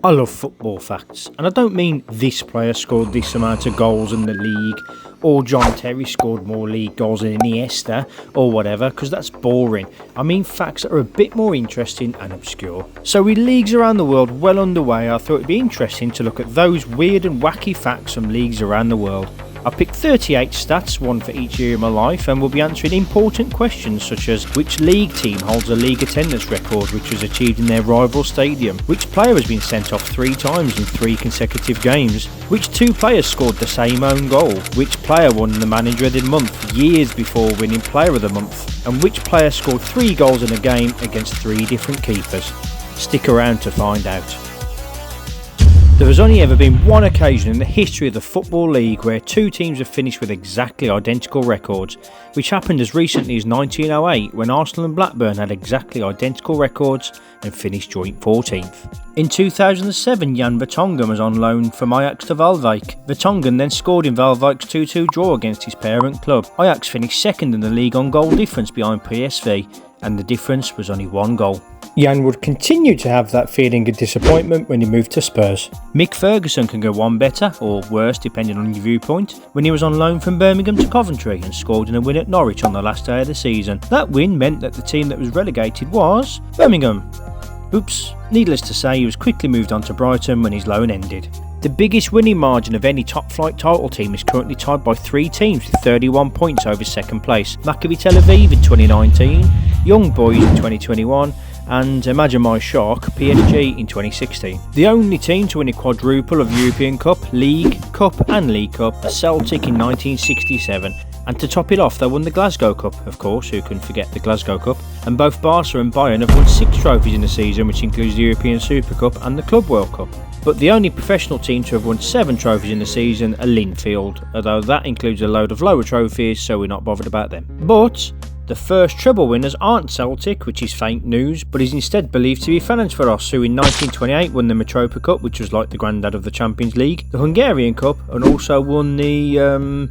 I love football facts, and I don't mean this player scored this amount of goals in the league, or John Terry scored more league goals than Iniesta, or whatever, because that's boring. I mean facts that are a bit more interesting and obscure. So with leagues around the world well underway, I thought it'd be interesting to look at those weird and wacky facts from leagues around the world. I picked 38 stats, one for each year of my life, and we'll be answering important questions such as which league team holds a league attendance record which was achieved in their rival stadium, which player has been sent off 3 times in 3 consecutive games, which 2 players scored the same own goal, which player won the Manager of the Month years before winning Player of the Month, and which player scored 3 goals in a game against 3 different keepers. Stick around to find out. There has only ever been one occasion in the history of the Football League where 2 teams have finished with exactly identical records, which happened as recently as 1908 when Arsenal and Blackburn had exactly identical records and finished joint 14th. In 2007, Jan Vertonghen was on loan from Ajax to Waalwijk. Vertonghen then scored in Waalwijk's 2-2 draw against his parent club. Ajax finished second in the league on goal difference behind PSV, and the difference was only 1 goal. Jan would continue to have that feeling of disappointment when he moved to Spurs. Mick Ferguson can go one better, or worse depending on your viewpoint, when he was on loan from Birmingham to Coventry and scored in a win at Norwich on the last day of the season. That win meant that the team that was relegated was Birmingham. Oops, needless to say he was quickly moved on to Brighton when his loan ended. The biggest winning margin of any top flight title team is currently tied by 3 teams with 31 points over second place. Maccabi Tel Aviv in 2019, Young Boys in 2021 and imagine my shock, PSG in 2016. The only team to win a quadruple of European Cup, League, Cup and League Cup are Celtic in 1967. And to top it off, they won the Glasgow Cup, of course, who can forget the Glasgow Cup, and both Barca and Bayern have won 6 trophies in the season, which includes the European Super Cup and the Club World Cup. But the only professional team to have won 7 trophies in the season are Linfield, although that includes a load of lower trophies, so we're not bothered about them. But the first treble winners aren't Celtic, which is fake news, but is instead believed to be Ferencváros, who in 1928 won the Mitropa Cup, which was like the granddad of the Champions League, the Hungarian Cup, and also won the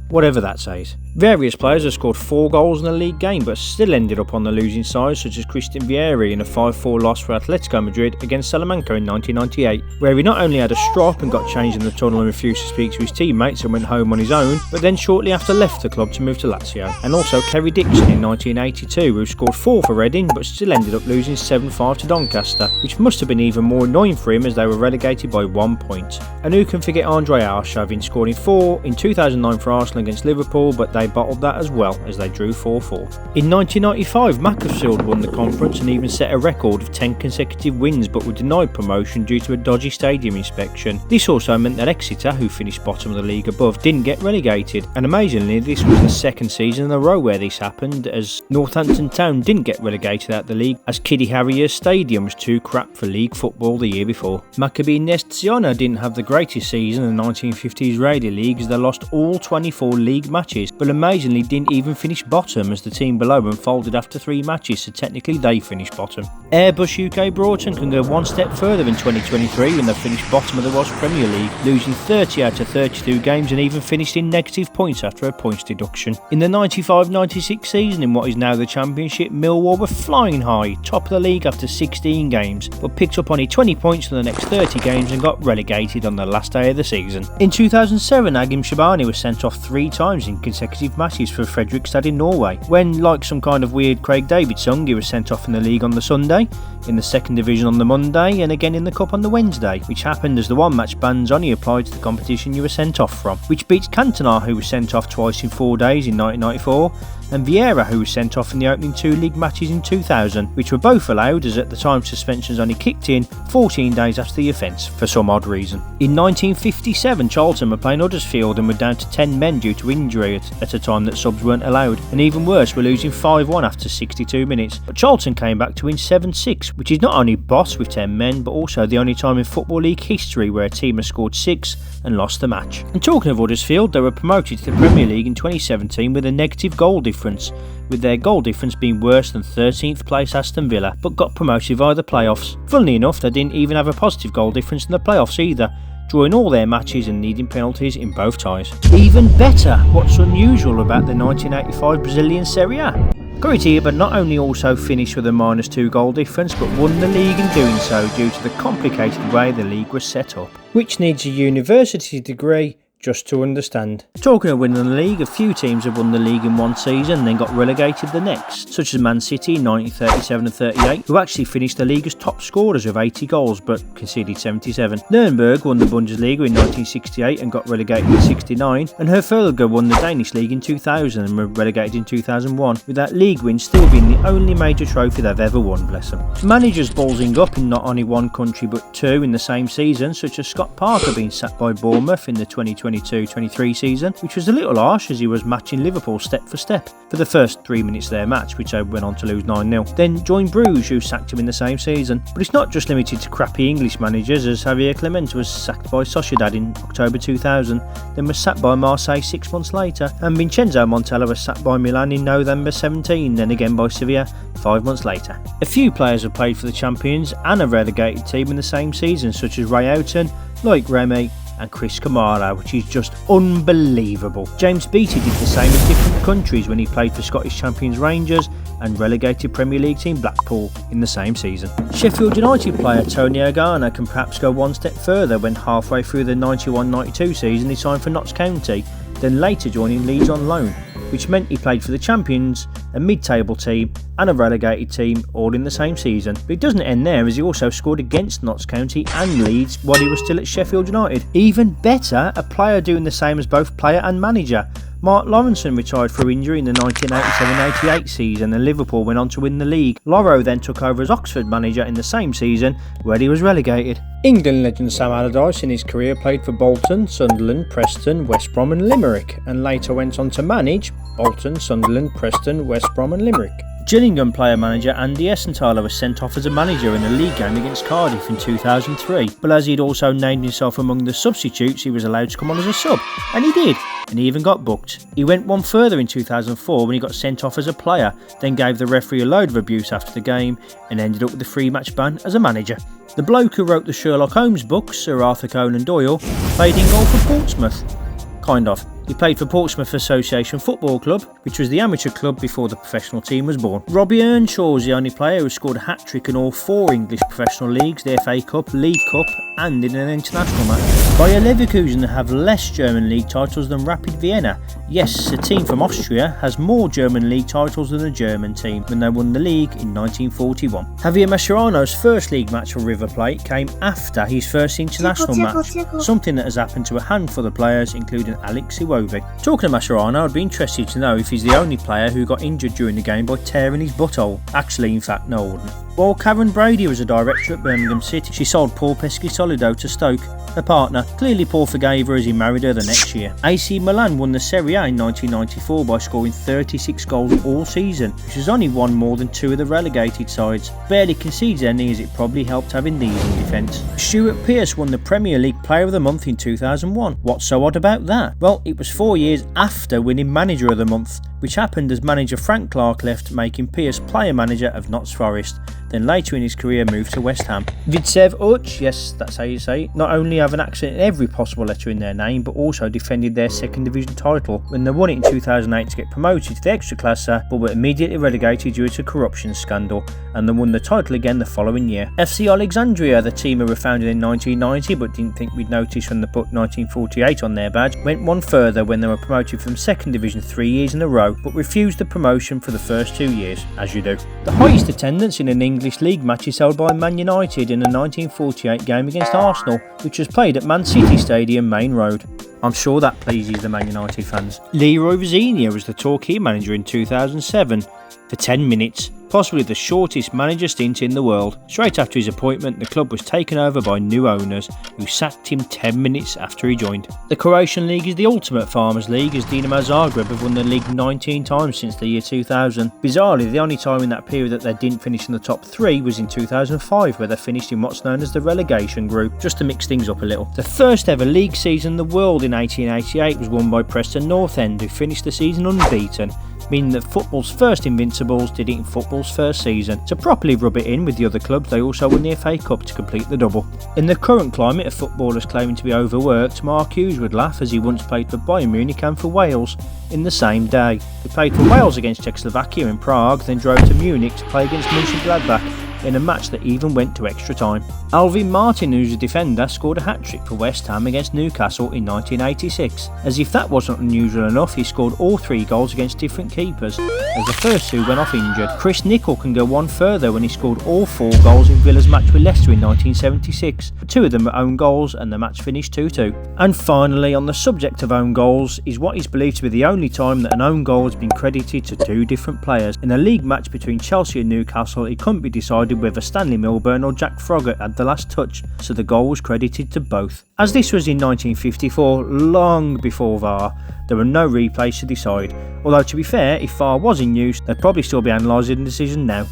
whatever that says. Various players have scored 4 goals in a league game but still ended up on the losing side, such as Christian Vieri in a 5-4 loss for Atletico Madrid against Salamanca in 1998, where he not only had a strop and got changed in the tunnel and refused to speak to his teammates and went home on his own, but then shortly after left the club to move to Lazio. And also Kerry Dixon in 1982, who scored 4 for Reading but still ended up losing 7-5 to Doncaster, which must have been even more annoying for him as they were relegated by 1 point. And who can forget Andrei Arshavin scoring 4 in 2009 for Arsenal against Liverpool, but they bottled that as well as they drew 4-4. In 1995, Macclesfield won the conference and even set a record of 10 consecutive wins but were denied promotion due to a dodgy stadium inspection. This also meant that Exeter, who finished bottom of the league above, didn't get relegated, and amazingly this was the 2nd season in a row where this happened, as Northampton Town didn't get relegated out the league as Kiddie Harriers Stadium was too crap for league football the year before. Maccabi Nest Ziona didn't have the greatest season in the 1950s Israeli League as they lost all 24 league matches, but amazingly didn't even finish bottom as the team below them folded after 3 matches, so technically they finished bottom. Airbus UK Broughton can go one step further in 2023 when they finished bottom of the Welsh Premier League, losing 30 out of 32 games and even finished in negative points after a points deduction. In the 95-96 season in what is now the Championship, Millwall were flying high, top of the league after 16 games, but picked up only 20 points for the next 30 games and got relegated on the last day of the season. In 2007, Agim Shabani was sent off 3 times in consecutive matches for Fredrikstad in Norway, when, like some kind of weird Craig David song, he was sent off in the league on the Sunday, in the 2nd division on the Monday, and again in the cup on the Wednesday, which happened as the 1-match bans only applied to the competition you were sent off from, which beats Cantona, who was sent off twice in 4 days in 1994, and Vieira, who was sent off in the opening 2 league matches in 2000, which were both allowed as at the time suspensions only kicked in 14 days after the offence for some odd reason. In 1957, Charlton were playing Huddersfield and were down to 10 men due to injury at a time that subs weren't allowed, and even worse, were losing 5-1 after 62 minutes. But Charlton came back to win 7-6, which is not only boss with 10 men, but also the only time in Football League history where a team has scored 6 and lost the match. And talking of Huddersfield, they were promoted to the Premier League in 2017 with a negative goal difference, with their goal difference being worse than 13th place Aston Villa, but got promoted via the playoffs. Funnily enough, they didn't even have a positive goal difference in the playoffs either, drawing all their matches and needing penalties in both ties. Even better, what's unusual about the 1985 Brazilian Serie A? Got it here, but not only also finished with a -2 goal difference, but won the league in doing so due to the complicated way the league was set up, which needs a university degree just to understand. Talking of winning the league, a few teams have won the league in one season and then got relegated the next, such as Man City in 1937 and 38, who actually finished the league as top scorers with 80 goals but conceded 77. Nuremberg won the Bundesliga in 1968 and got relegated in 69, and Herfølge won the Danish league in 2000 and were relegated in 2001, with that league win still being the only major trophy they've ever won, bless them. Managers ballsing up in not only one country but two in the same season, such as Scott Parker being sacked by Bournemouth in the 2022-23 season, which was a little harsh as he was matching Liverpool step for step for the first 3 minutes of their match, which they went on to lose 9-0. Then joined Bruges, who sacked him in the same season. But it's not just limited to crappy English managers, as Javier Clemente was sacked by Sociedad in October 2000, then was sacked by Marseille 6 months later, and Vincenzo Montella was sacked by Milan in November 17, then again by Sevilla 5 months later. A few players have played for the champions and a relegated team in the same season, such as Ray Houghton, Loic Remy and Chris Kamara, which is just unbelievable. James Beattie did the same in different countries when he played for Scottish champions Rangers and relegated Premier League team Blackpool in the same season. Sheffield United player Tony Ogana can perhaps go one step further when halfway through the 91-92 season he signed for Notts County, then later joining Leeds on loan, which meant he played for the champions, a mid-table team and a relegated team all in the same season. But it doesn't end there, as he also scored against Notts County and Leeds while he was still at Sheffield United. Even better, a player doing the same as both player and manager. Mark Lawrenson retired through injury in the 1987-88 season and Liverpool went on to win the league. Lawro then took over as Oxford manager in the same season where he was relegated. England legend Sam Allardyce in his career played for Bolton, Sunderland, Preston, West Brom and Limerick, and later went on to manage Bolton, Sunderland, Preston, West Brom and Limerick. Gillingham player manager Andy Essenthaler was sent off as a manager in a league game against Cardiff in 2003, but as he'd also named himself among the substitutes, he was allowed to come on as a sub, and he did, and he even got booked. He went one further in 2004 when he got sent off as a player, then gave the referee a load of abuse after the game and ended up with a 3-match ban as a manager. The bloke who wrote the Sherlock Holmes books, Sir Arthur Conan Doyle, played in goal for Portsmouth. Kind of. He played for Portsmouth Association Football Club, which was the amateur club before the professional team was born. Robbie Earnshaw is the only player who scored a hat-trick in all 4 English professional leagues, the FA Cup, League Cup and in an international match. Bayer Leverkusen have less German league titles than Rapid Vienna. Yes, a team from Austria has more German league titles than a German team when they won the league in 1941. Javier Mascherano's first league match for River Plate came after his first international match, something that has happened to a handful of players including Alex Iwobi. Talking of Mascherano, I'd be interested to know if he's the only player who got injured during the game by tearing his butthole. Actually, in fact, no, I wouldn't. While Karen Brady was a director at Birmingham City, she sold Paul Pescisolido to Stoke. Her partner, clearly Paul forgave her as he married her the next year. AC Milan won the Serie A in 1994 by scoring 36 goals all season, which is only one more than 2 of the relegated sides. Barely concedes any, as it probably helped having these in defence. Stuart Pearce won the Premier League Player of the Month in 2001. What's so odd about that? Well, it was 4 years after winning Manager of the Month, which happened as manager Frank Clark left, making Pearce player manager of Notts Forest. Then later in his career moved to West Ham. Vidsev Uch, yes, that's how you say it, not only have an accent in every possible letter in their name, but also defended their second division title when they won it in 2008 to get promoted to the Extraklasa, but were immediately relegated due to a corruption scandal, and they won the title again the following year. FC Alexandria, the team who were founded in 1990 but didn't think we'd notice when they put 1948 on their badge, went one further when they were promoted from second division 3 years in a row, but refused the promotion for the first 2 years, as you do. The highest attendance in an English League match is held by Man United in a 1948 game against Arsenal, which was played at Man City Stadium, Main Road. I'm sure that pleases the Man United fans. Leroy Vezina was the Torquay manager in 2007 for 10 minutes, possibly the shortest manager stint in the world. Straight after his appointment, the club was taken over by new owners who sacked him 10 minutes after he joined. The Croatian League is the ultimate farmers' league, as Dinamo Zagreb have won the league 19 times since the year 2000. Bizarrely, the only time in that period that they didn't finish in the top 3 was in 2005, where they finished in what's known as the relegation group, just to mix things up a little. The first ever league season in the world in 1888 was won by Preston North End, who finished the season unbeaten. meaning that football's first Invincibles did it in football's first season. To properly rub it in with the other clubs, they also won the FA Cup to complete the double. In the current climate of footballers claiming to be overworked, Mark Hughes would laugh as he once played for Bayern Munich and for Wales in the same day. He played for Wales against Czechoslovakia in Prague, then drove to Munich to play against Mönchengladbach in a match that even went to extra time. Alvin Martin, who's a defender, scored a hat-trick for West Ham against Newcastle in 1986. As if that wasn't unusual enough, he scored all 3 goals against different keepers, as the first 2 went off injured. Chris Nicol can go one further when he scored all 4 goals in Villa's match with Leicester in 1976. 2 of them were own goals and the match finished 2-2. And finally, on the subject of own goals, is what is believed to be the only time that an own goal has been credited to 2 different players. In a league match between Chelsea and Newcastle, it couldn't be decided whether Stanley Milburn or Jack Froggatt had the last touch, so the goal was credited to both. As this was in 1954, long before VAR, there were no replays to decide, although to be fair, if VAR was in use, they'd probably still be analysing the decision now.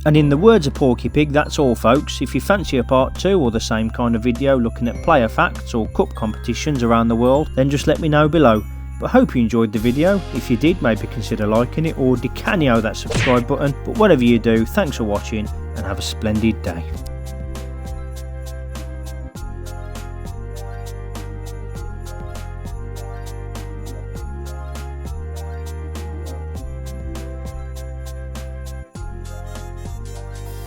And in the words of Porky Pig, that's all folks. If you fancy a part 2 or the same kind of video looking at player facts or cup competitions around the world, then just let me know below. But hope you enjoyed the video. If you did, maybe consider liking it or decanio that subscribe button. But whatever you do, thanks for watching and have a splendid day.